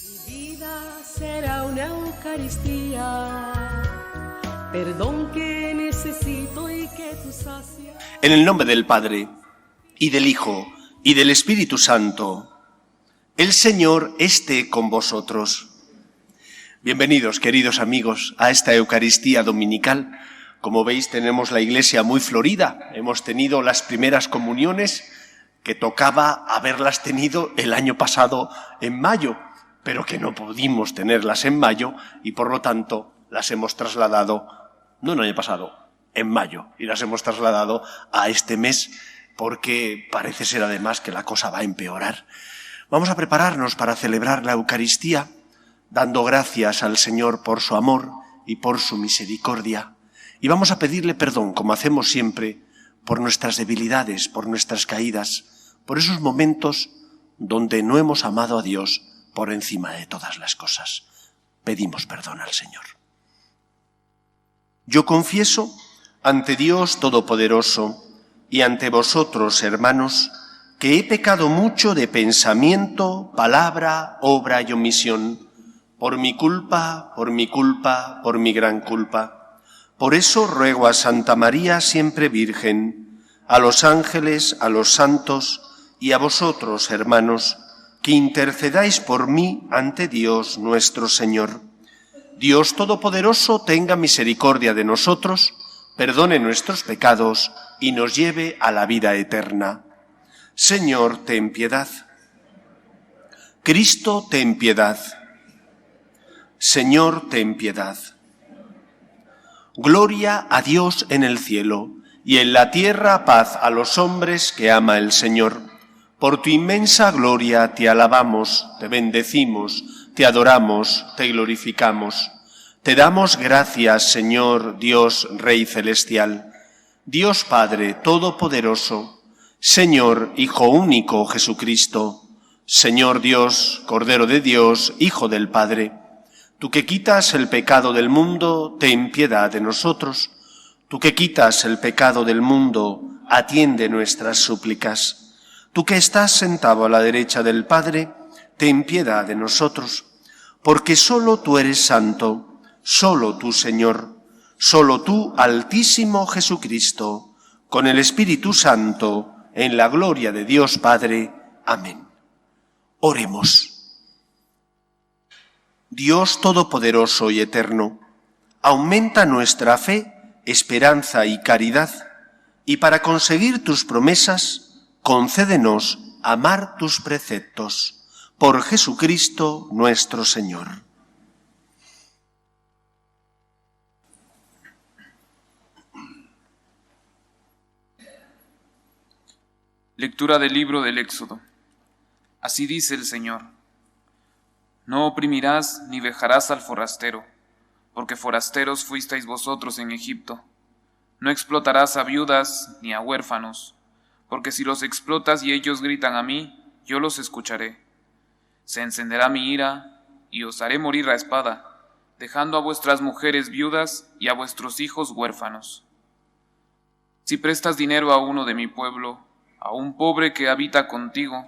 Mi vida será una Eucaristía, perdón que necesito y que tú sacias. En el nombre del Padre, y del Hijo, y del Espíritu Santo, el Señor esté con vosotros. Bienvenidos, queridos amigos, a esta Eucaristía dominical. Como veis, tenemos la iglesia muy florida. Hemos tenido las primeras comuniones que tocaba haberlas tenido el año pasado en mayo, pero que no pudimos tenerlas en mayo y por lo tanto las hemos trasladado, no el año pasado, en mayo, y las hemos trasladado a este mes porque parece ser además que la cosa va a empeorar. Vamos a prepararnos para celebrar la Eucaristía dando gracias al Señor por su amor y por su misericordia. Y vamos a pedirle perdón, como hacemos siempre, por nuestras debilidades, por nuestras caídas, por esos momentos donde no hemos amado a Dios por encima de todas las cosas. Pedimos perdón al Señor. Yo confieso ante Dios Todopoderoso y ante vosotros, hermanos, que he pecado mucho de pensamiento, palabra, obra y omisión, por mi culpa, por mi gran culpa. Por eso ruego a Santa María, siempre Virgen, a los ángeles, a los santos y a vosotros, hermanos, que intercedáis por mí ante Dios nuestro Señor. Dios Todopoderoso tenga misericordia de nosotros, perdone nuestros pecados y nos lleve a la vida eterna. Señor, ten piedad. Cristo, ten piedad. Señor, ten piedad. Gloria a Dios en el cielo, y en la tierra paz a los hombres que ama el Señor. Por tu inmensa gloria te alabamos, te bendecimos, te adoramos, te glorificamos. Te damos gracias, Señor Dios, Rey celestial, Dios Padre Todopoderoso, Señor Hijo único Jesucristo, Señor Dios, Cordero de Dios, Hijo del Padre. Tú que quitas el pecado del mundo, ten piedad de nosotros. Tú que quitas el pecado del mundo, atiende nuestras súplicas. Tú que estás sentado a la derecha del Padre, ten piedad de nosotros. Porque solo tú eres santo, solo tú, Señor, solo tú, Altísimo Jesucristo, con el Espíritu Santo, en la gloria de Dios Padre. Amén. Oremos. Dios Todopoderoso y Eterno, aumenta nuestra fe, esperanza y caridad, y para conseguir tus promesas, concédenos amar tus preceptos. Por Jesucristo nuestro Señor. Lectura del libro del Éxodo. Así dice el Señor: No oprimirás ni vejarás al forastero, porque forasteros fuisteis vosotros en Egipto. No explotarás a viudas ni a huérfanos, porque si los explotas y ellos gritan a mí, yo los escucharé. Se encenderá mi ira y os haré morir a espada, dejando a vuestras mujeres viudas y a vuestros hijos huérfanos. Si prestas dinero a uno de mi pueblo, a un pobre que habita contigo,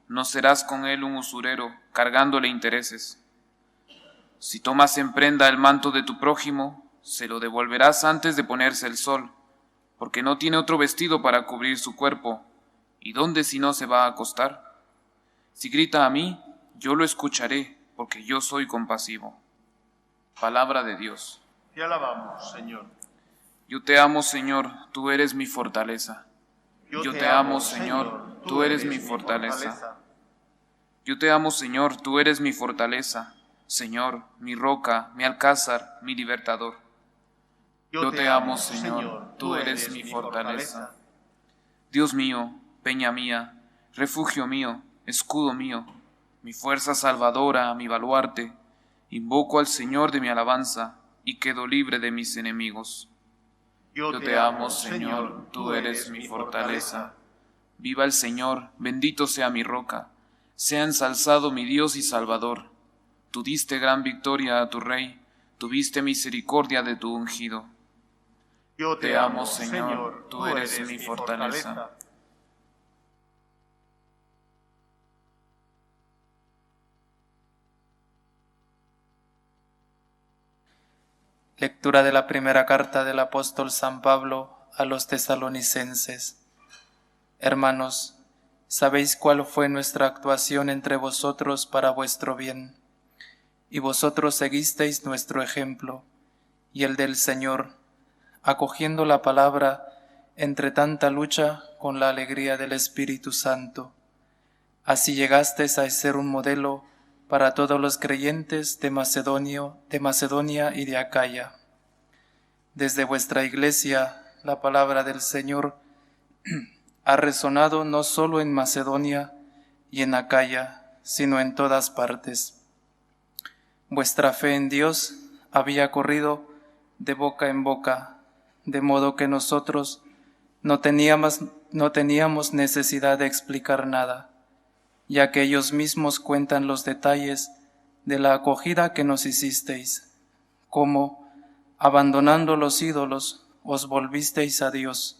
no serás con él un usurero, cargándole intereses. Si tomas en prenda el manto de tu prójimo, se lo devolverás antes de ponerse el sol, porque no tiene otro vestido para cubrir su cuerpo, ¿y dónde si no se va a acostar? Si grita a mí, yo lo escucharé, porque yo soy compasivo. Palabra de Dios. Te alabamos, Señor. Yo te amo, Señor, tú eres mi fortaleza. Yo te amo, Señor, tú eres mi fortaleza. Yo te amo, Señor, tú eres mi fortaleza, Señor, mi roca, mi alcázar, mi libertador. Yo te amo, Señor, tú eres mi fortaleza. Dios mío, peña mía, refugio mío, escudo mío, mi fuerza salvadora, mi baluarte, invoco al Señor de mi alabanza y quedo libre de mis enemigos. Yo te amo, Señor, tú eres mi fortaleza. Viva el Señor, bendito sea mi roca. Sea ensalzado mi Dios y Salvador. Tú diste gran victoria a tu Rey, tuviste misericordia de tu ungido. Yo te amo, Señor, tú eres mi fortaleza. Lectura de la primera carta del apóstol San Pablo a los tesalonicenses. Hermanos, sabéis cuál fue nuestra actuación entre vosotros para vuestro bien, y vosotros seguisteis nuestro ejemplo y el del Señor, acogiendo la palabra entre tanta lucha con la alegría del Espíritu Santo. Así llegasteis a ser un modelo para todos los creyentes de Macedonia y de Acaya. Desde vuestra iglesia, la palabra del Señor ha resonado no solo en Macedonia y en Acaya, sino en todas partes. Vuestra fe en Dios había corrido de boca en boca, de modo que nosotros no teníamos necesidad de explicar nada, ya que ellos mismos cuentan los detalles de la acogida que nos hicisteis, cómo, abandonando los ídolos, os volvisteis a Dios,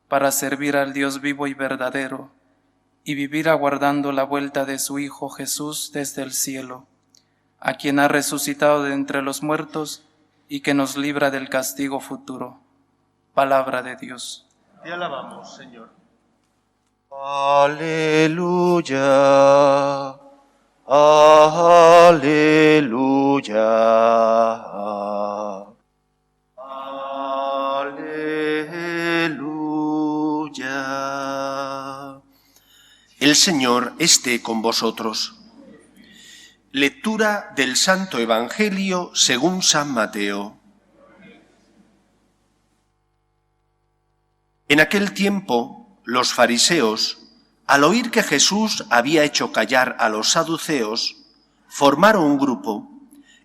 para servir al Dios vivo y verdadero, y vivir aguardando la vuelta de su Hijo Jesús desde el cielo, a quien ha resucitado de entre los muertos y que nos libra del castigo futuro. Palabra de Dios. Te alabamos, Señor. Aleluya, aleluya, aleluya. El Señor esté con vosotros. Lectura del Santo Evangelio según San Mateo. En aquel tiempo, los fariseos, al oír que Jesús había hecho callar a los saduceos, formaron un grupo,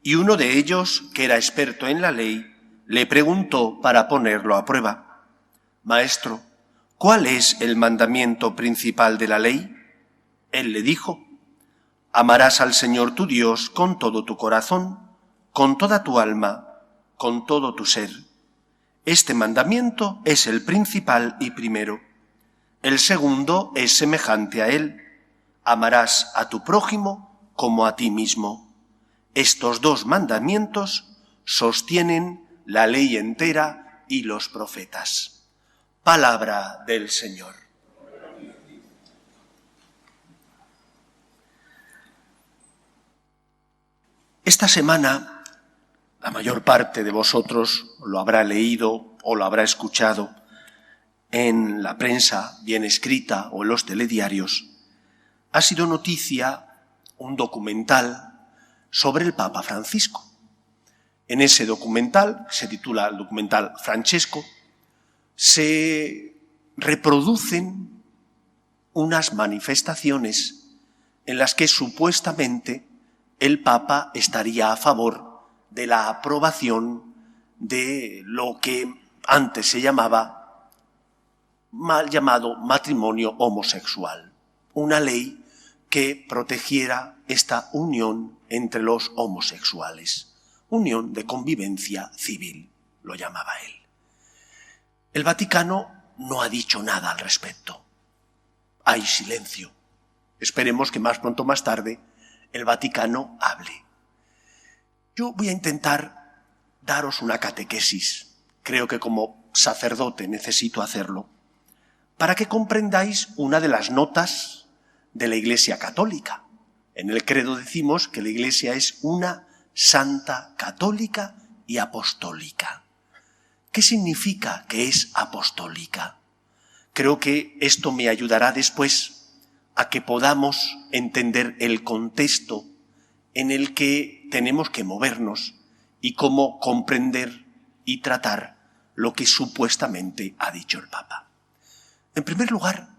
y uno de ellos, que era experto en la ley, le preguntó para ponerlo a prueba: «Maestro, ¿cuál es el mandamiento principal de la ley?». Él le dijo: «Amarás al Señor tu Dios con todo tu corazón, con toda tu alma, con todo tu ser. Este mandamiento es el principal y primero. El segundo es semejante a él: amarás a tu prójimo como a ti mismo. Estos dos mandamientos sostienen la ley entera y los profetas». Palabra del Señor. Esta semana, la mayor parte de vosotros lo habrá leído o lo habrá escuchado en la prensa bien escrita o en los telediarios. Ha sido noticia un documental sobre el Papa Francisco. En ese documental, se titula el documental Francesco, se reproducen unas manifestaciones en las que supuestamente el Papa estaría a favor de la aprobación de lo que antes se llamaba, mal llamado, matrimonio homosexual, una ley que protegiera esta unión entre los homosexuales, unión de convivencia civil, lo llamaba él. El Vaticano no ha dicho nada al respecto. Hay silencio. Esperemos que más pronto o más tarde el Vaticano hable. Yo voy a intentar daros una catequesis. Creo que como sacerdote necesito hacerlo, para que comprendáis una de las notas de la Iglesia Católica. En el credo decimos que la Iglesia es una santa católica y apostólica. ¿Qué significa que es apostólica? Creo que esto me ayudará después a que podamos entender el contexto en el que tenemos que movernos y cómo comprender y tratar lo que supuestamente ha dicho el Papa. En primer lugar,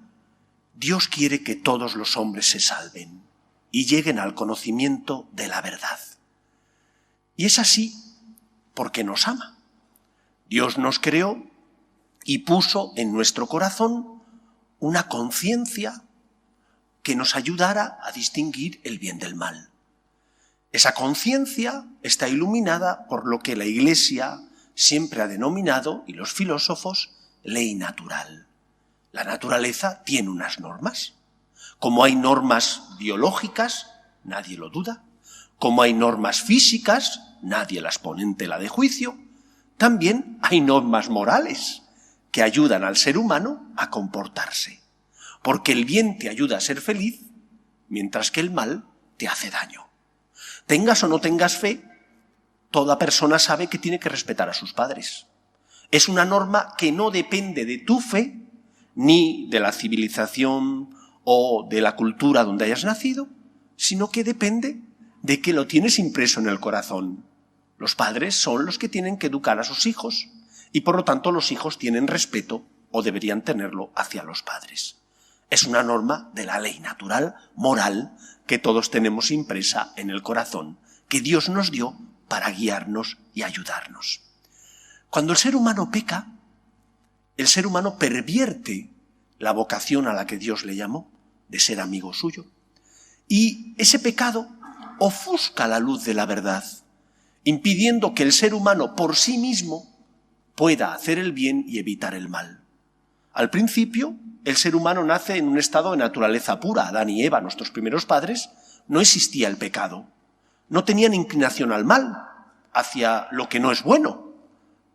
Dios quiere que todos los hombres se salven y lleguen al conocimiento de la verdad. Y es así porque nos ama. Dios nos creó y puso en nuestro corazón una conciencia que nos ayudara a distinguir el bien del mal. Esa conciencia está iluminada por lo que la Iglesia siempre ha denominado, y los filósofos, ley natural. La naturaleza tiene unas normas. Como hay normas biológicas, nadie lo duda. Como hay normas físicas, nadie las pone en tela de juicio. también hay normas morales que ayudan al ser humano a comportarse. Porque el bien te ayuda a ser feliz, mientras que el mal te hace daño. Tengas o no tengas fe, toda persona sabe que tiene que respetar a sus padres. Es una norma que no depende de tu fe, ni de la civilización o de la cultura donde hayas nacido, sino que depende de que lo tienes impreso en el corazón. Los padres son los que tienen que educar a sus hijos y por lo tanto los hijos tienen respeto o deberían tenerlo hacia los padres. Es una norma de la ley natural, moral, que todos tenemos impresa en el corazón, que Dios nos dio para guiarnos y ayudarnos. Cuando el ser humano peca, el ser humano pervierte la vocación a la que Dios le llamó, de ser amigo suyo. Y ese pecado ofusca la luz de la verdad, impidiendo que el ser humano por sí mismo pueda hacer el bien y evitar el mal. Al principio, el ser humano nace en un estado de naturaleza pura. Adán y Eva, nuestros primeros padres, no existía el pecado. No tenían inclinación al mal, hacia lo que no es bueno.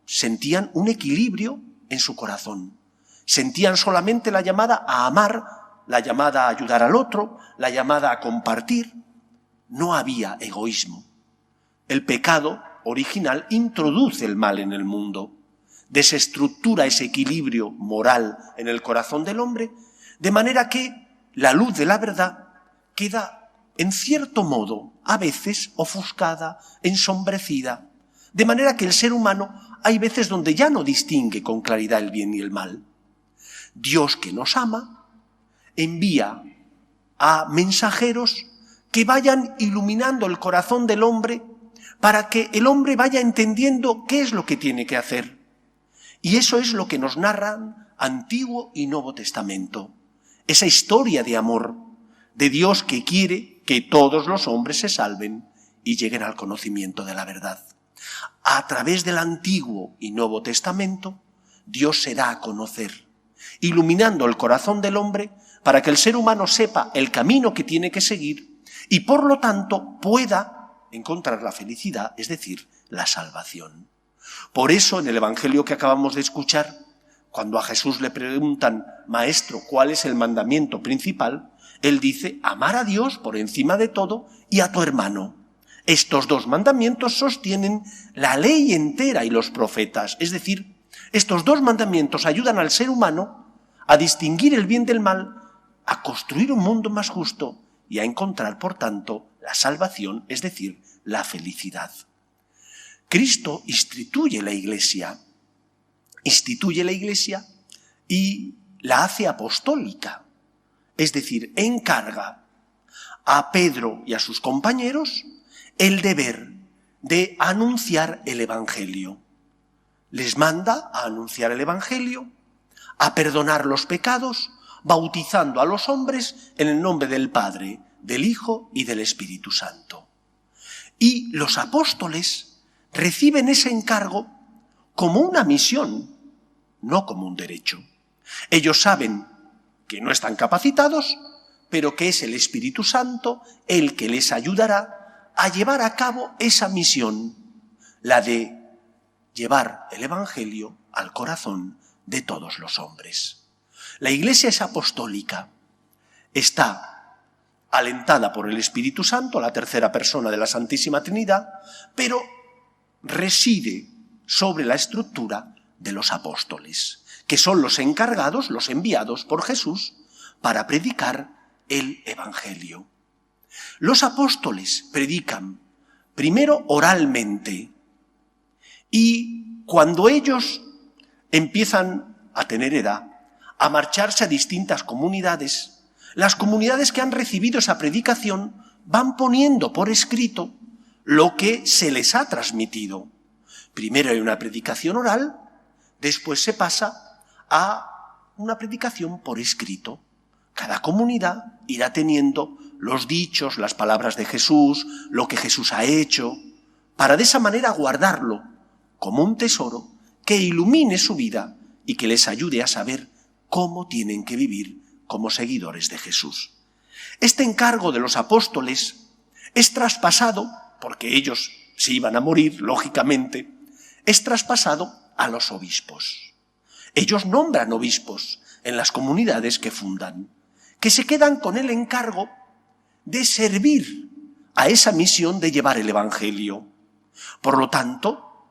Sentían un equilibrio en su corazón. Sentían solamente la llamada a amar, la llamada a ayudar al otro, la llamada a compartir. No había egoísmo. El pecado original introduce el mal en el mundo, desestructura ese equilibrio moral en el corazón del hombre, de manera que la luz de la verdad queda, en cierto modo, a veces ofuscada, ensombrecida, de manera que el ser humano hay veces donde ya no distingue con claridad el bien y el mal. Dios, que nos ama, envía a mensajeros que vayan iluminando el corazón del hombre para que el hombre vaya entendiendo qué es lo que tiene que hacer. Y eso es lo que nos narran Antiguo y Nuevo Testamento. Esa historia de amor de Dios que quiere que todos los hombres se salven y lleguen al conocimiento de la verdad. A través del Antiguo y Nuevo Testamento, Dios se da a conocer, iluminando el corazón del hombre para que el ser humano sepa el camino que tiene que seguir y por lo tanto pueda encontrar la felicidad, es decir, la salvación. Por eso en el Evangelio que acabamos de escuchar, cuando a Jesús le preguntan, Maestro, ¿cuál es el mandamiento principal?, él dice, amar a Dios por encima de todo y a tu hermano. Estos dos mandamientos sostienen la ley entera y los profetas, es decir, estos dos mandamientos ayudan al ser humano a distinguir el bien del mal, a construir un mundo más justo y a encontrar, por tanto, la salvación, es decir, la felicidad. Cristo instituye la Iglesia y la hace apostólica, es decir, encarga a Pedro y a sus compañeros el deber de anunciar el Evangelio. Les manda a anunciar el Evangelio, a perdonar los pecados, bautizando a los hombres en el nombre del Padre, del Hijo y del Espíritu Santo. Y los apóstoles reciben ese encargo como una misión, no como un derecho. Ellos saben que no están capacitados, pero que es el Espíritu Santo el que les ayudará a llevar a cabo esa misión, la de llevar el Evangelio al corazón de todos los hombres. La Iglesia es apostólica, está alentada por el Espíritu Santo, la tercera persona de la Santísima Trinidad, pero reside sobre la estructura de los apóstoles, que son los encargados, los enviados por Jesús para predicar el Evangelio. Los apóstoles predican primero oralmente y cuando ellos empiezan a tener edad, a marcharse a distintas comunidades, las comunidades que han recibido esa predicación van poniendo por escrito lo que se les ha transmitido. Primero hay una predicación oral, después se pasa a una predicación por escrito. Cada comunidad irá teniendo los dichos, las palabras de Jesús, lo que Jesús ha hecho, para de esa manera guardarlo como un tesoro que ilumine su vida y que les ayude a saber cómo tienen que vivir como seguidores de Jesús. Este encargo de los apóstoles es traspasado, porque ellos se iban a morir, lógicamente, es traspasado a los obispos. Ellos nombran obispos en las comunidades que fundan, que se quedan con el encargo de servir a esa misión de llevar el Evangelio. Por lo tanto,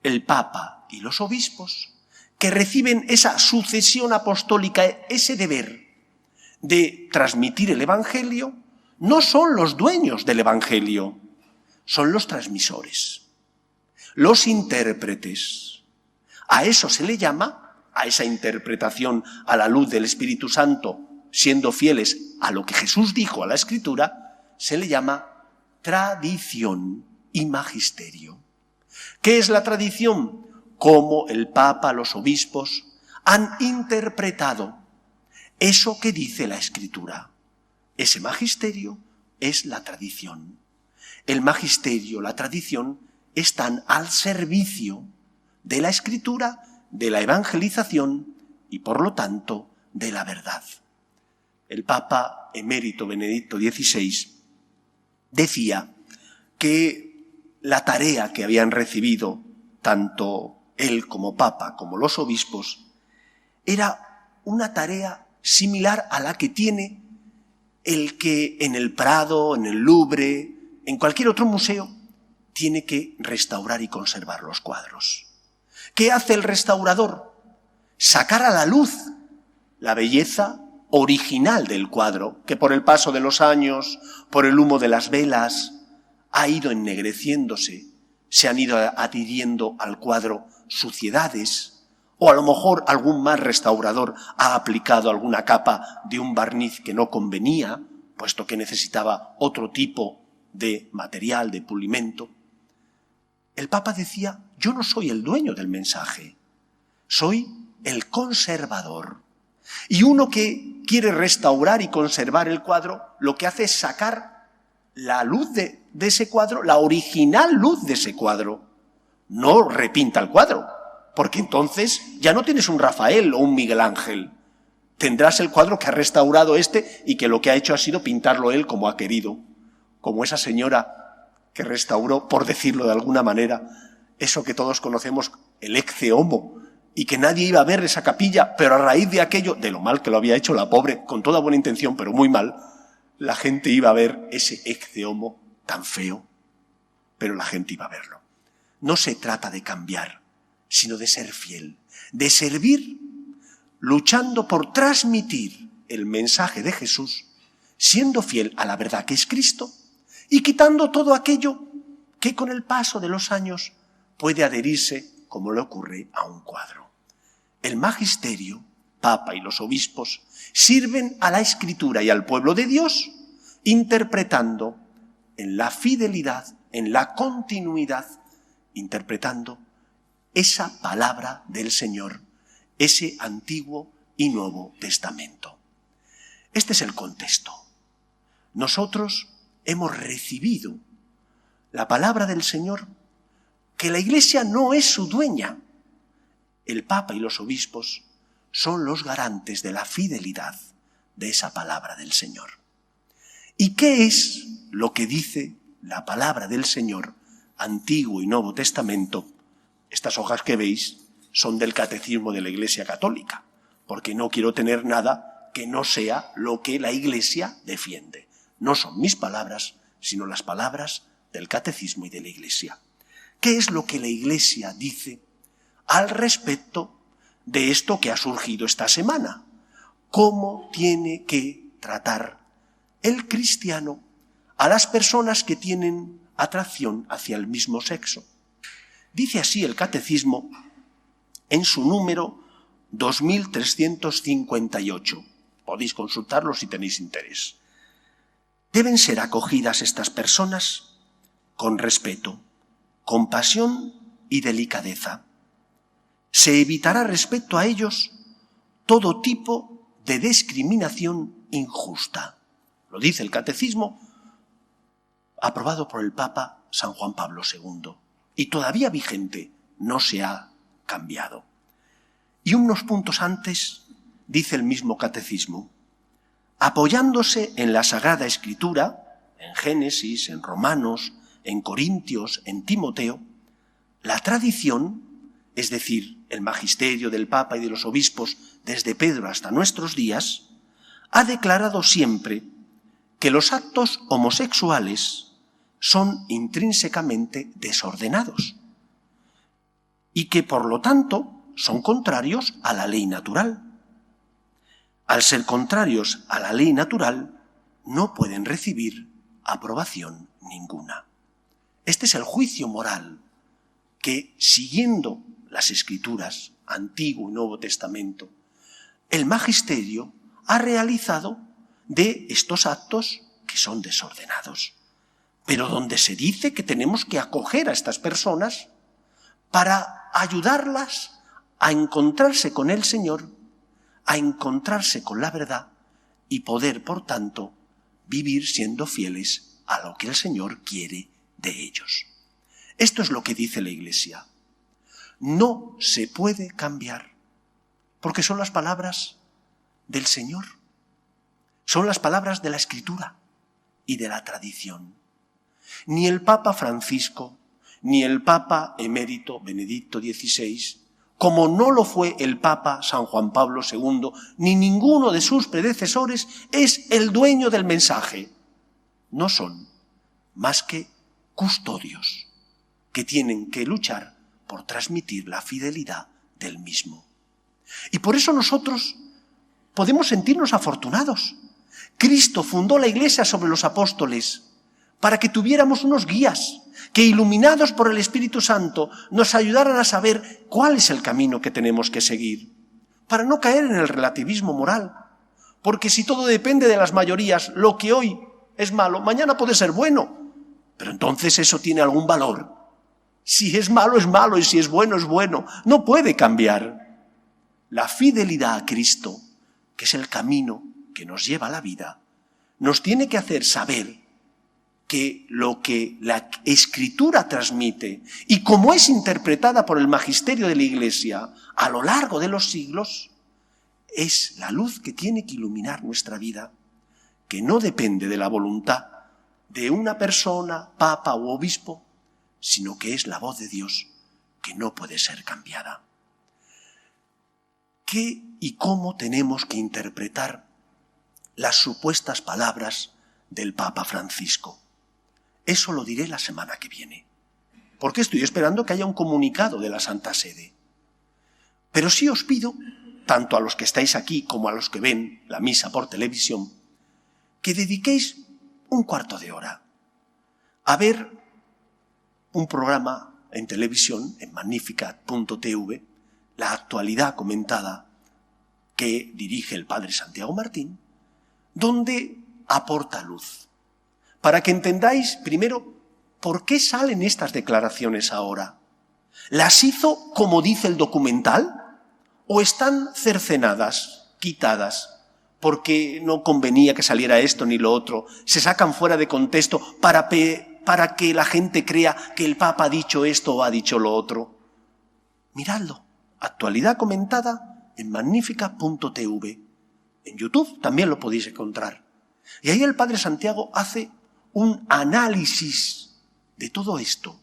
el Papa y los obispos, que reciben esa sucesión apostólica, ese deber de transmitir el Evangelio, no son los dueños del Evangelio, son los transmisores, los intérpretes. A eso se le llama, a esa interpretación a la luz del Espíritu Santo, siendo fieles a lo que Jesús dijo a la Escritura, se le llama tradición y magisterio. ¿Qué es la tradición? Cómo el Papa, los obispos, han interpretado eso que dice la Escritura. Ese magisterio es la tradición. El magisterio, la tradición, están al servicio de la Escritura, de la evangelización y, por lo tanto, de la verdad. El Papa emérito Benedicto XVI decía que la tarea que habían recibido tanto él como Papa como los obispos era una tarea similar a la que tiene el que en el Prado, en el Louvre, en cualquier otro museo, tiene que restaurar y conservar los cuadros. ¿Qué hace el restaurador? Sacar a la luz la belleza original del cuadro, que por el paso de los años, por el humo de las velas, ha ido ennegreciéndose, se han ido adhiriendo al cuadro suciedades, o a lo mejor algún mal restaurador ha aplicado alguna capa de un barniz que no convenía, puesto que necesitaba otro tipo de material, de pulimento. El Papa decía, yo no soy el dueño del mensaje, soy el conservador. Y uno que quiere restaurar y conservar el cuadro, lo que hace es sacar la luz de ese cuadro, la original luz de ese cuadro. No repinta el cuadro, porque entonces ya no tienes un Rafael o un Miguel Ángel. Tendrás el cuadro que ha restaurado y que lo que ha hecho ha sido pintarlo él como ha querido. Como esa señora que restauró, por decirlo de alguna manera, eso que todos conocemos, el Ecce Homo, y que nadie iba a ver esa capilla, pero a raíz de aquello, de lo mal que lo había hecho la pobre, con toda buena intención, pero muy mal, la gente iba a ver ese Ecce Homo tan feo, pero la gente iba a verlo. No se trata de cambiar, sino de ser fiel, de servir, luchando por transmitir el mensaje de Jesús, siendo fiel a la verdad que es Cristo y quitando todo aquello que con el paso de los años puede adherirse, como le ocurre a un cuadro. El magisterio, Papa y los obispos, sirven a la Escritura y al pueblo de Dios, interpretando en la fidelidad, en la continuidad, interpretando esa palabra del Señor, ese Antiguo y Nuevo Testamento. Este es el contexto. Nosotros hemos recibido la palabra del Señor, que la Iglesia no es su dueña. El Papa y los obispos son los garantes de la fidelidad de esa palabra del Señor. ¿Y qué es lo que dice la palabra del Señor, Antiguo y Nuevo Testamento? Estas hojas que veis son del Catecismo de la Iglesia Católica, porque no quiero tener nada que no sea lo que la Iglesia defiende. No son mis palabras, sino las palabras del Catecismo y de la Iglesia. ¿Qué es lo que la Iglesia dice al respecto de esto que ha surgido esta semana? ¿Cómo tiene que tratar el cristiano a las personas que tienen atracción hacia el mismo sexo? Dice así el Catecismo en su número 2358. Podéis consultarlo si tenéis interés. Deben ser acogidas estas personas con respeto, compasión y delicadeza. Se evitará respecto a ellos todo tipo de discriminación injusta. Lo dice el Catecismo, aprobado por el Papa San Juan Pablo II, y todavía vigente, no se ha cambiado. Y unos puntos antes dice el mismo Catecismo, apoyándose en la Sagrada Escritura, en Génesis, en Romanos, en Corintios, en Timoteo, La tradición, es decir, el magisterio del Papa y de los obispos desde Pedro hasta nuestros días, ha declarado siempre que los actos homosexuales son intrínsecamente desordenados y que, por lo tanto, son contrarios a la ley natural. Al ser contrarios a la ley natural, no pueden recibir aprobación ninguna. Este es el juicio moral que, siguiendo las Escrituras, Antiguo y Nuevo Testamento, el magisterio ha realizado de estos actos que son desordenados, pero donde se dice que tenemos que acoger a estas personas para ayudarlas a encontrarse con el Señor, a encontrarse con la verdad y poder, por tanto, vivir siendo fieles a lo que el Señor quiere de ellos. Esto es lo que dice la Iglesia. No se puede cambiar, porque son las palabras del Señor, son las palabras de la Escritura y de la tradición. Ni el Papa Francisco, ni el Papa emérito Benedicto XVI, como no lo fue el Papa San Juan Pablo II, ni ninguno de sus predecesores, es el dueño del mensaje. No son más que custodios que tienen que luchar por transmitir la fidelidad del mismo. Y por eso nosotros podemos sentirnos afortunados. Cristo fundó la Iglesia sobre los apóstoles para que tuviéramos unos guías que, iluminados por el Espíritu Santo, nos ayudaran a saber cuál es el camino que tenemos que seguir, para no caer en el relativismo moral. Porque si todo depende de las mayorías, lo que hoy es malo, mañana puede ser bueno. Pero entonces eso tiene algún valor. Si es malo y si es bueno, no puede cambiar. La fidelidad a Cristo, que es el camino que nos lleva a la vida, nos tiene que hacer saber que lo que la Escritura transmite y como es interpretada por el magisterio de la Iglesia a lo largo de los siglos, es la luz que tiene que iluminar nuestra vida, que no depende de la voluntad de una persona, papa u obispo, sino que es la voz de Dios que no puede ser cambiada. ¿Qué y cómo tenemos que interpretar las supuestas palabras del Papa Francisco? Eso lo diré la semana que viene, porque estoy esperando que haya un comunicado de la Santa Sede. Pero sí os pido, tanto a los que estáis aquí como a los que ven la misa por televisión, que dediquéis un cuarto de hora a ver un programa en televisión, en Magnificat.tv, la actualidad comentada que dirige el padre Santiago Martín, donde aporta luz. Para que entendáis, primero, por qué salen estas declaraciones ahora. ¿Las hizo como dice el documental? ¿O están cercenadas, quitadas, porque no convenía que saliera esto ni lo otro? Se sacan fuera de contexto para que la gente crea que el Papa ha dicho esto o ha dicho lo otro. Miradlo. Actualidad comentada en Magnificat.tv. En YouTube también lo podéis encontrar. Y ahí el padre Santiago hace un análisis de todo esto.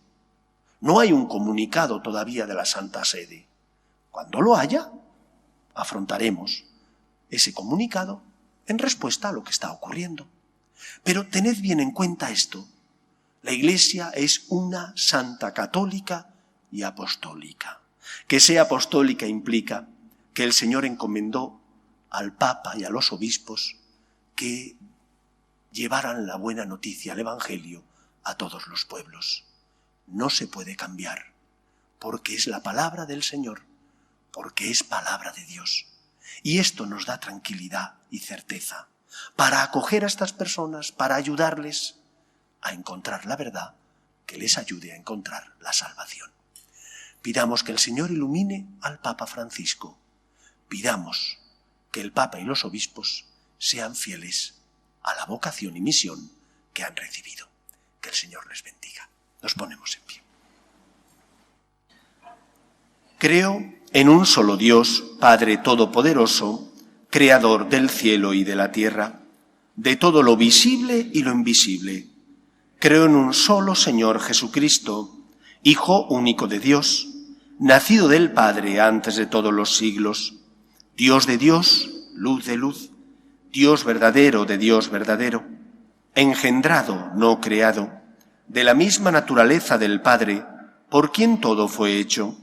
No hay un comunicado todavía de la Santa Sede. Cuando lo haya, afrontaremos ese comunicado en respuesta a lo que está ocurriendo. Pero tened bien en cuenta esto. La Iglesia es una santa católica y apostólica. Que sea apostólica implica que el Señor encomendó al Papa y a los obispos que llevaran la buena noticia, el Evangelio, a todos los pueblos. No se puede cambiar, porque es la palabra del Señor, porque es palabra de Dios. Y esto nos da tranquilidad y certeza para acoger a estas personas, para ayudarles a encontrar la verdad, que les ayude a encontrar la salvación. Pidamos que el Señor ilumine al Papa Francisco. Pidamos que el Papa y los obispos sean fieles a la vocación y misión que han recibido. Que el Señor les bendiga. Nos ponemos en pie. Creo en un solo Dios, Padre Todopoderoso, Creador del cielo y de la tierra, de todo lo visible y lo invisible. Creo en un solo Señor Jesucristo, Hijo único de Dios, nacido del Padre antes de todos los siglos, Dios de Dios, luz de luz, Dios verdadero de Dios verdadero, engendrado, no creado, de la misma naturaleza del Padre, por quien todo fue hecho,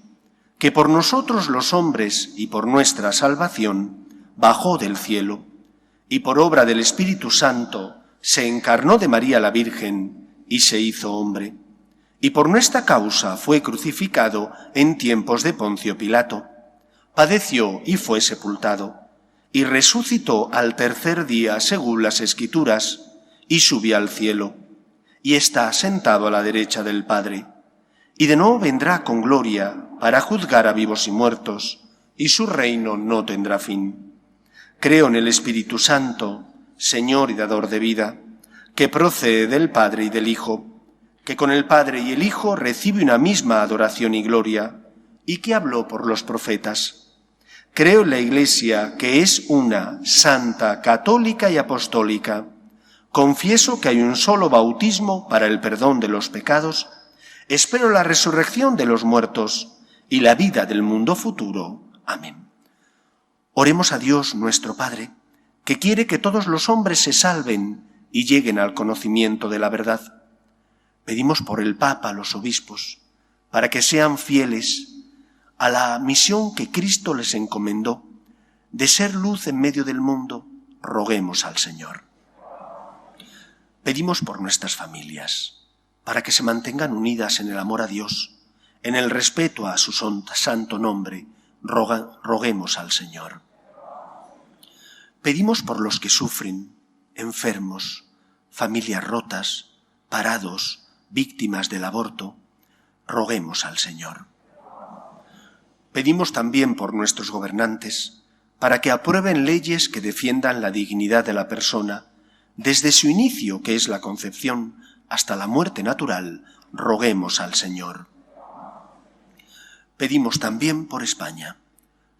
que por nosotros los hombres y por nuestra salvación bajó del cielo, y por obra del Espíritu Santo se encarnó de María la Virgen y se hizo hombre, y por nuestra causa fue crucificado en tiempos de Poncio Pilato, padeció y fue sepultado, y resucitó al tercer día según las Escrituras, y subió al cielo, y está sentado a la derecha del Padre, y de nuevo vendrá con gloria para juzgar a vivos y muertos, y su reino no tendrá fin. Creo en el Espíritu Santo, Señor y dador de vida, que procede del Padre y del Hijo, que con el Padre y el Hijo recibe una misma adoración y gloria, y que habló por los profetas. Creo en la Iglesia, que es una, santa, católica y apostólica. Confieso que hay un solo bautismo para el perdón de los pecados. Espero la resurrección de los muertos y la vida del mundo futuro. Amén. Oremos a Dios nuestro Padre, que quiere que todos los hombres se salven y lleguen al conocimiento de la verdad. Pedimos por el Papa, los obispos, para que sean fieles a la misión que Cristo les encomendó, de ser luz en medio del mundo. Roguemos al Señor. Pedimos por nuestras familias, para que se mantengan unidas en el amor a Dios, en el respeto a su santo nombre. Roguemos al Señor. Pedimos por los que sufren, enfermos, familias rotas, parados, víctimas del aborto. Roguemos al Señor. Pedimos también por nuestros gobernantes, para que aprueben leyes que defiendan la dignidad de la persona, desde su inicio, que es la concepción, hasta la muerte natural. Roguemos al Señor. Pedimos también por España,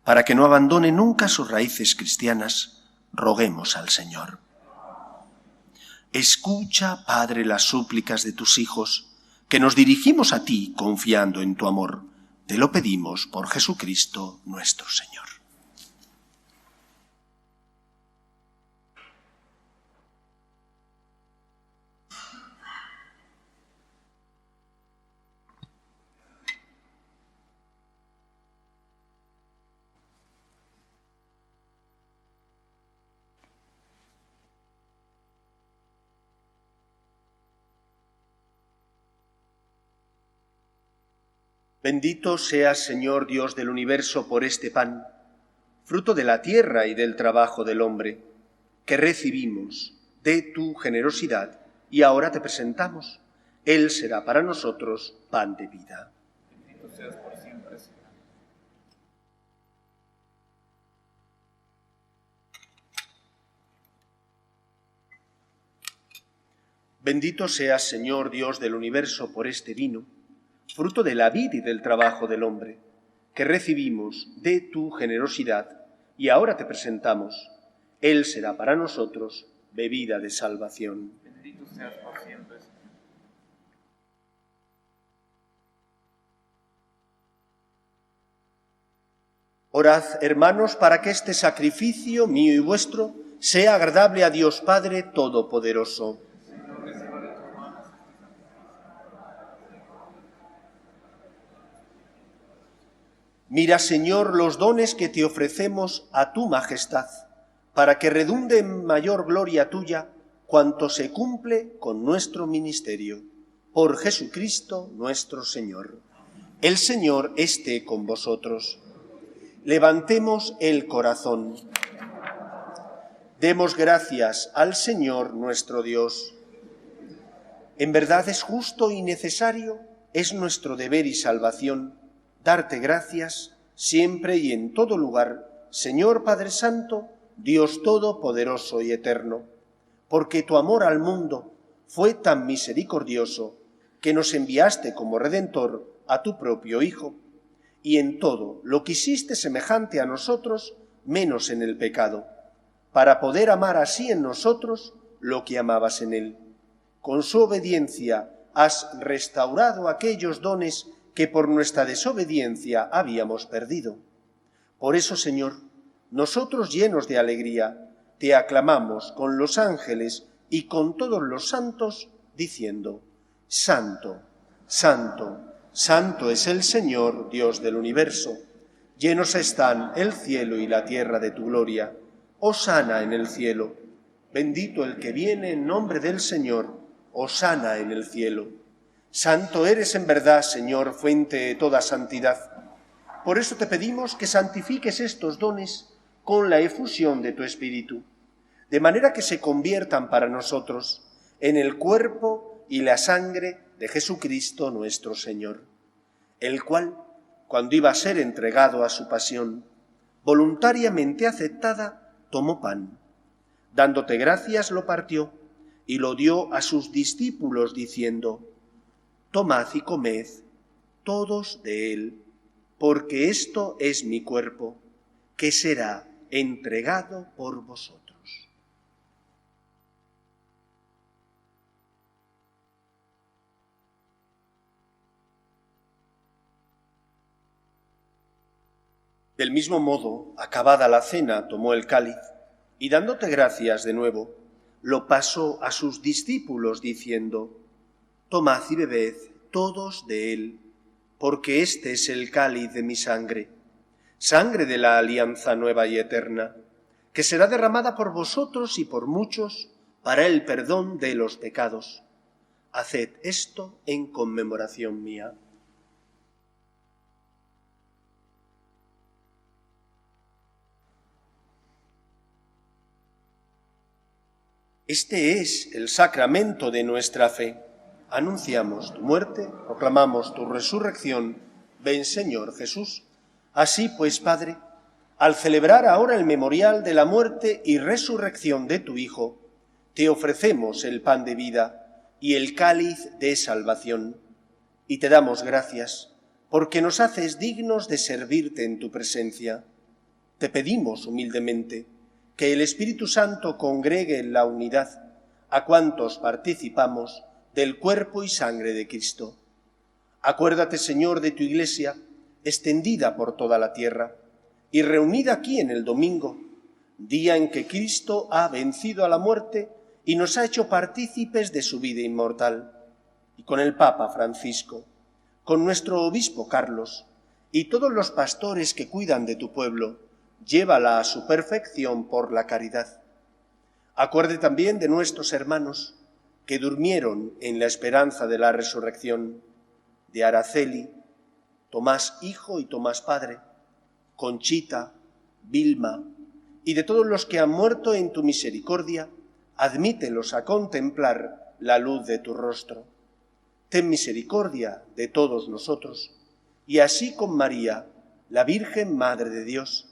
para que no abandone nunca sus raíces cristianas. Roguemos al Señor. Escucha, Padre, las súplicas de tus hijos, que nos dirigimos a ti confiando en tu amor. Te lo pedimos por Jesucristo nuestro Señor. Bendito seas, Señor Dios del universo, por este pan, fruto de la tierra y del trabajo del hombre, que recibimos de tu generosidad y ahora te presentamos. Él será para nosotros pan de vida. Bendito seas por siempre, Señor. Bendito seas, Señor Dios del universo, por este vino, fruto de la vid y del trabajo del hombre, que recibimos de tu generosidad y ahora te presentamos. Él será para nosotros bebida de salvación. Bendito seas por siempre, Señor. Orad, hermanos, para que este sacrificio mío y vuestro sea agradable a Dios Padre Todopoderoso. Mira, Señor, los dones que te ofrecemos a tu majestad, para que redunde en mayor gloria tuya cuanto se cumple con nuestro ministerio. Por Jesucristo nuestro Señor. El Señor esté con vosotros. Levantemos el corazón. Demos gracias al Señor nuestro Dios. En verdad es justo y necesario, es nuestro deber y salvación, darte gracias siempre y en todo lugar, Señor Padre Santo, Dios Todopoderoso y Eterno, porque tu amor al mundo fue tan misericordioso que nos enviaste como Redentor a tu propio Hijo, y en todo lo quisiste semejante a nosotros, menos en el pecado, para poder amar así en nosotros lo que amabas en él. Con su obediencia has restaurado aquellos dones que por nuestra desobediencia habíamos perdido. Por eso, Señor, nosotros llenos de alegría, te aclamamos con los ángeles y con todos los santos, diciendo: Santo, Santo, Santo es el Señor, Dios del universo. Llenos están el cielo y la tierra de tu gloria. Hosana en el cielo. Bendito el que viene en nombre del Señor. Hosana en el cielo. Santo eres en verdad, Señor, fuente de toda santidad. Por eso te pedimos que santifiques estos dones con la efusión de tu Espíritu, de manera que se conviertan para nosotros en el cuerpo y la sangre de Jesucristo nuestro Señor, el cual, cuando iba a ser entregado a su pasión, voluntariamente aceptada, tomó pan. Dándote gracias, lo partió y lo dio a sus discípulos, diciendo: Tomad y comed todos de él, porque esto es mi cuerpo, que será entregado por vosotros. Del mismo modo, acabada la cena, tomó el cáliz, y dándote gracias de nuevo, lo pasó a sus discípulos, diciendo: Tomad y bebed todos de él, porque este es el cáliz de mi sangre, sangre de la alianza nueva y eterna, que será derramada por vosotros y por muchos para el perdón de los pecados. Haced esto en conmemoración mía. Este es el sacramento de nuestra fe. Anunciamos tu muerte, proclamamos tu resurrección. Ven, Señor Jesús. Así pues, Padre, al celebrar ahora el memorial de la muerte y resurrección de tu Hijo, te ofrecemos el pan de vida y el cáliz de salvación, y te damos gracias porque nos haces dignos de servirte en tu presencia. Te pedimos humildemente que el Espíritu Santo congregue en la unidad a cuantos participamos del cuerpo y sangre de Cristo. Acuérdate, Señor, de tu Iglesia, extendida por toda la tierra, y reunida aquí en el domingo, día en que Cristo ha vencido a la muerte y nos ha hecho partícipes de su vida inmortal, y con el Papa Francisco, con nuestro obispo Carlos, y todos los pastores que cuidan de tu pueblo, llévala a su perfección por la caridad. Acuerde también de nuestros hermanos que durmieron en la esperanza de la resurrección, de Araceli, Tomás hijo y Tomás padre, Conchita, Vilma, y de todos los que han muerto en tu misericordia, admítelos a contemplar la luz de tu rostro. Ten misericordia de todos nosotros, y así con María, la Virgen Madre de Dios,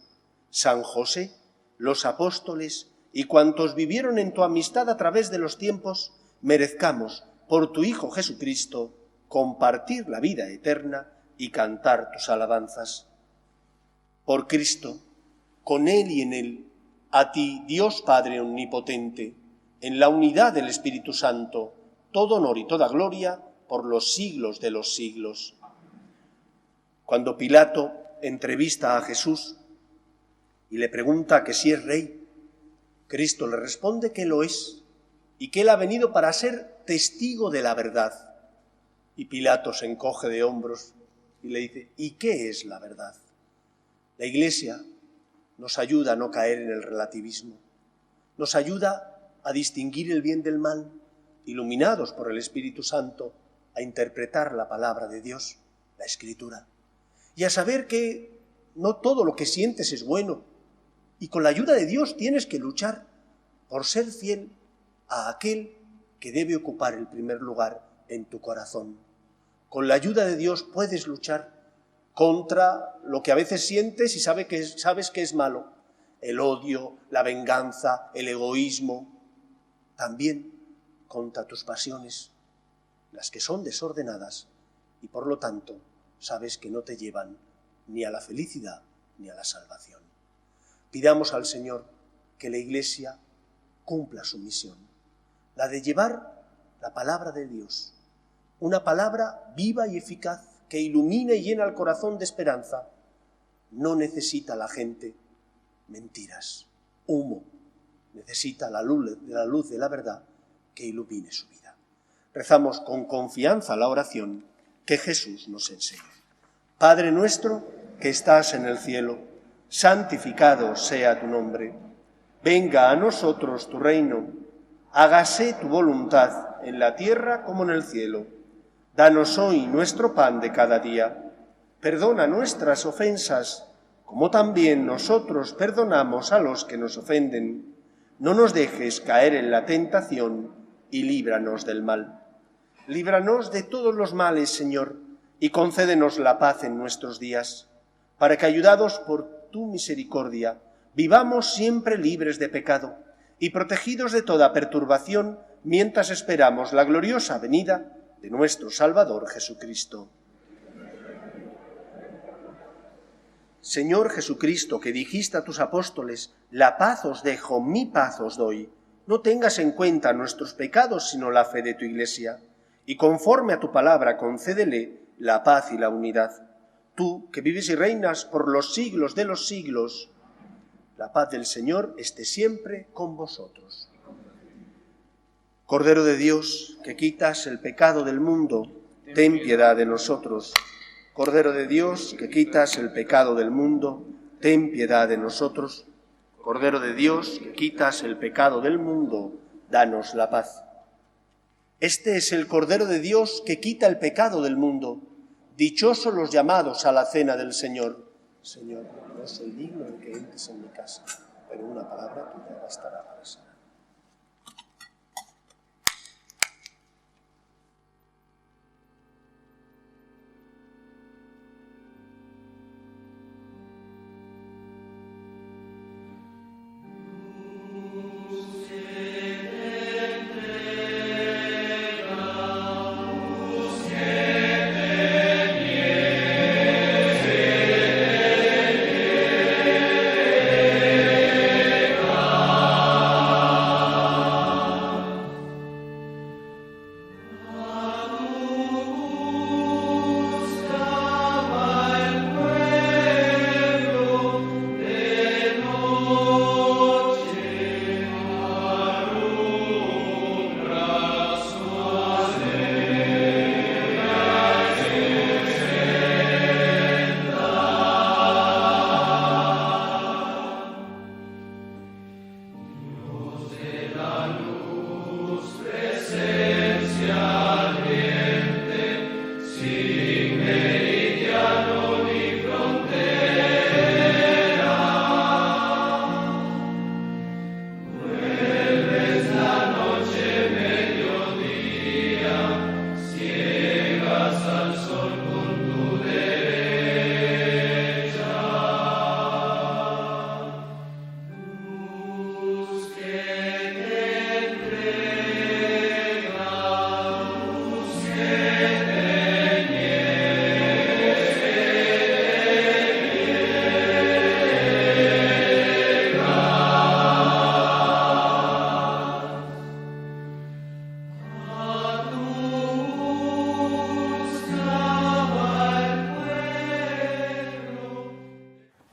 San José, los apóstoles y cuantos vivieron en tu amistad a través de los tiempos, merezcamos, por tu Hijo Jesucristo, compartir la vida eterna y cantar tus alabanzas. Por Cristo, con Él y en Él, a ti, Dios Padre Omnipotente, en la unidad del Espíritu Santo, todo honor y toda gloria por los siglos de los siglos. Cuando Pilato entrevista a Jesús y le pregunta que si es rey, Cristo le responde que lo es y que Él ha venido para ser testigo de la verdad. Y Pilato se encoge de hombros y le dice: ¿y qué es la verdad? La Iglesia nos ayuda a no caer en el relativismo, nos ayuda a distinguir el bien del mal, iluminados por el Espíritu Santo, a interpretar la palabra de Dios, la Escritura, y a saber que no todo lo que sientes es bueno, y con la ayuda de Dios tienes que luchar por ser fiel a aquel que debe ocupar el primer lugar en tu corazón. Con la ayuda de Dios puedes luchar contra lo que a veces sientes y sabes que es malo, el odio, la venganza, el egoísmo, también contra tus pasiones, las que son desordenadas y por lo tanto sabes que no te llevan ni a la felicidad ni a la salvación. Pidamos al Señor que la Iglesia cumpla su misión, la de llevar la palabra de Dios, una palabra viva y eficaz que ilumina y llena el corazón de esperanza. No necesita la gente mentiras, humo. Necesita la luz de la verdad que ilumine su vida. Rezamos con confianza la oración que Jesús nos enseña. Padre nuestro que estás en el cielo, santificado sea tu nombre. Venga a nosotros tu reino. Hágase tu voluntad en la tierra como en el cielo. Danos hoy nuestro pan de cada día. Perdona nuestras ofensas, como también nosotros perdonamos a los que nos ofenden. No nos dejes caer en la tentación y líbranos del mal. Líbranos de todos los males, Señor, y concédenos la paz en nuestros días, para que, ayudados por tu misericordia, vivamos siempre libres de pecado y protegidos de toda perturbación, mientras esperamos la gloriosa venida de nuestro Salvador Jesucristo. Señor Jesucristo, que dijiste a tus apóstoles, la paz os dejo, mi paz os doy. No tengas en cuenta nuestros pecados, sino la fe de tu Iglesia, y conforme a tu palabra concédele la paz y la unidad. Tú, que vives y reinas por los siglos de los siglos, la paz del Señor esté siempre con vosotros. Cordero de Dios, que quitas el pecado del mundo, ten piedad de nosotros. Cordero de Dios, que quitas el pecado del mundo, ten piedad de nosotros. Cordero de Dios, que quitas el pecado del mundo, danos la paz. Este es el Cordero de Dios que quita el pecado del mundo. Dichosos los llamados a la cena del Señor. Señor, no soy digno de que entres en mi casa, pero una palabra tuya bastará para sanar.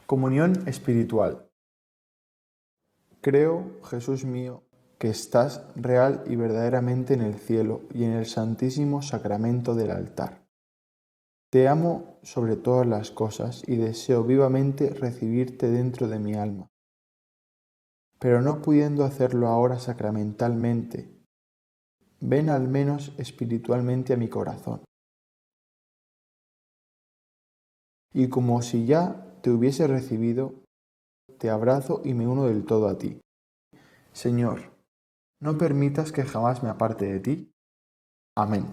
Comunión espiritual. Creo, Jesús mío, que estás real y verdaderamente en el cielo y en el santísimo sacramento del altar. Te amo sobre todas las cosas y deseo vivamente recibirte dentro de mi alma. Pero no pudiendo hacerlo ahora sacramentalmente, ven al menos espiritualmente a mi corazón. Y como si ya te hubiese recibido, te abrazo y me uno del todo a ti. Señor, no permitas que jamás me aparte de ti. Amén.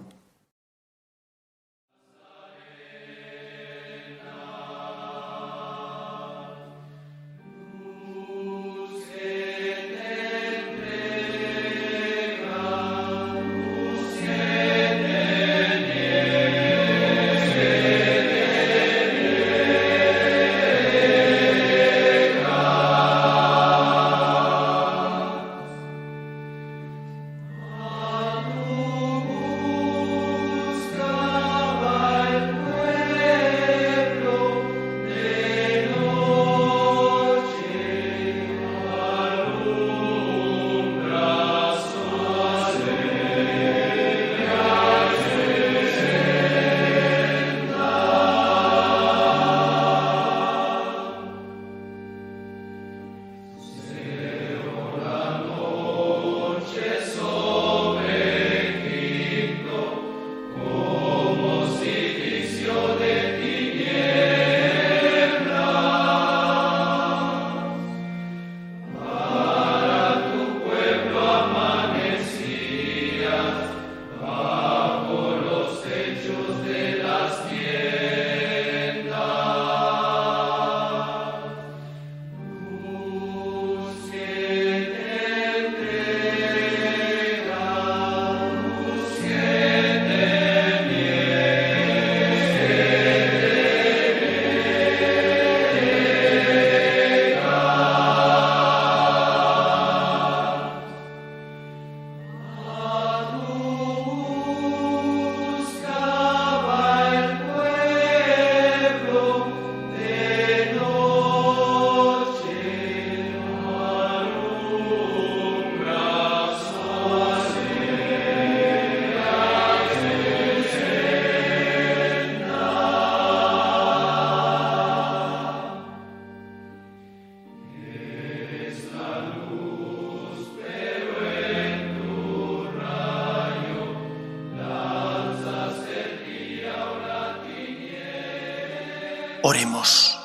Oremos.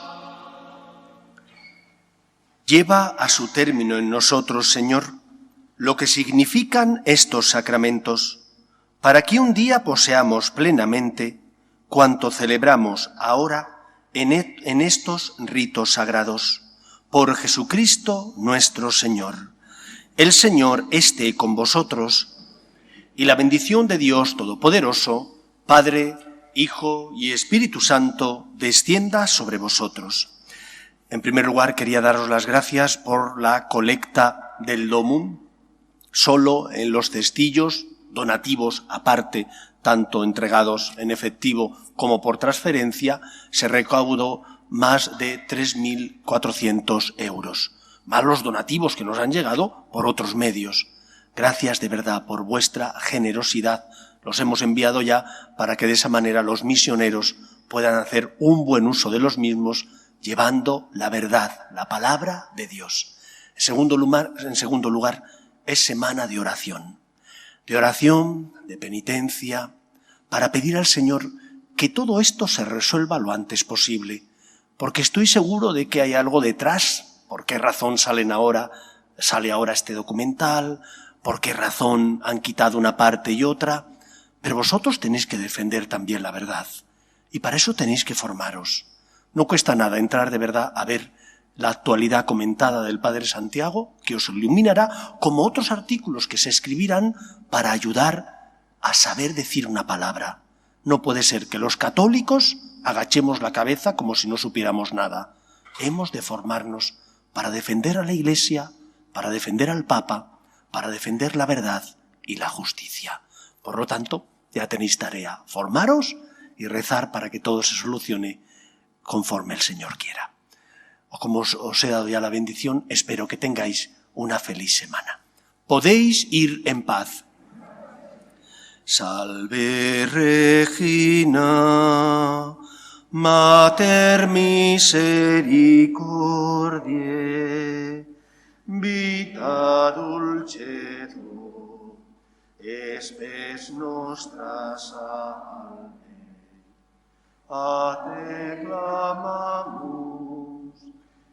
Lleva a su término en nosotros, Señor, lo que significan estos sacramentos, para que un día poseamos plenamente cuanto celebramos ahora en estos ritos sagrados. Por Jesucristo nuestro Señor. El Señor esté con vosotros, y la bendición de Dios Todopoderoso, Padre, Hijo y Espíritu Santo, descienda sobre vosotros. En primer lugar, quería daros las gracias por la colecta del Domum. Solo en los cestillos, donativos aparte, tanto entregados en efectivo como por transferencia, se recaudó más de 3.400 euros, más los donativos que nos han llegado por otros medios. Gracias de verdad por vuestra generosidad. Los hemos enviado ya para que de esa manera los misioneros puedan hacer un buen uso de los mismos, llevando la verdad, la palabra de Dios. En segundo lugar, es semana de oración, de penitencia, para pedir al Señor que todo esto se resuelva lo antes posible, porque estoy seguro de que hay algo detrás. ¿Por qué razón sale ahora este documental? ¿Por qué razón han quitado una parte y otra? Pero vosotros tenéis que defender también la verdad, y para eso tenéis que formaros. No cuesta nada entrar de verdad a ver la actualidad comentada del Padre Santiago, que os iluminará, como otros artículos que se escribirán para ayudar a saber decir una palabra. No puede ser que los católicos agachemos la cabeza como si no supiéramos nada. Hemos de formarnos para defender a la Iglesia, para defender al Papa, para defender la verdad y la justicia. Por lo tanto, ya tenéis tarea, formaros y rezar para que todo se solucione conforme el Señor quiera. O como os he dado ya la bendición, espero que tengáis una feliz semana. Podéis ir en paz. Salve Regina, Mater misericordiae, vita dulcedo, spes nostra salve. A te clamamus,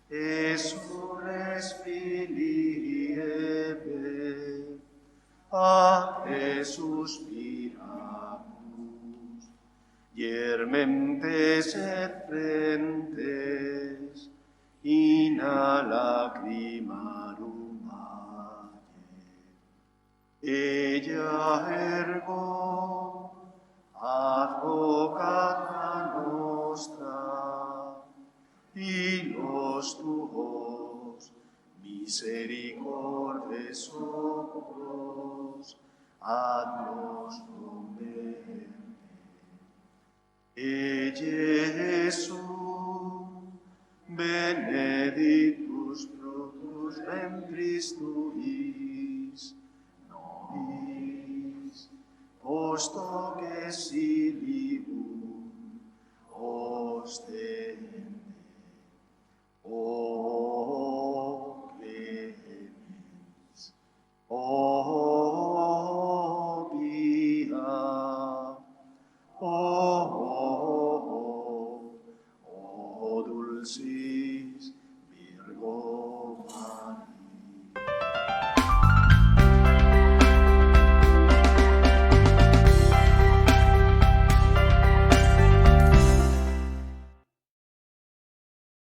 Jesús Filii Eve, a te suspiramus, Iermentes et frentes, in lacrimarum valle. Ella ergo advocata nostra, y los tuos misericordes socorros, haznos converte. Jesús, benedictus fructus ventris tuis, nobis, posto que si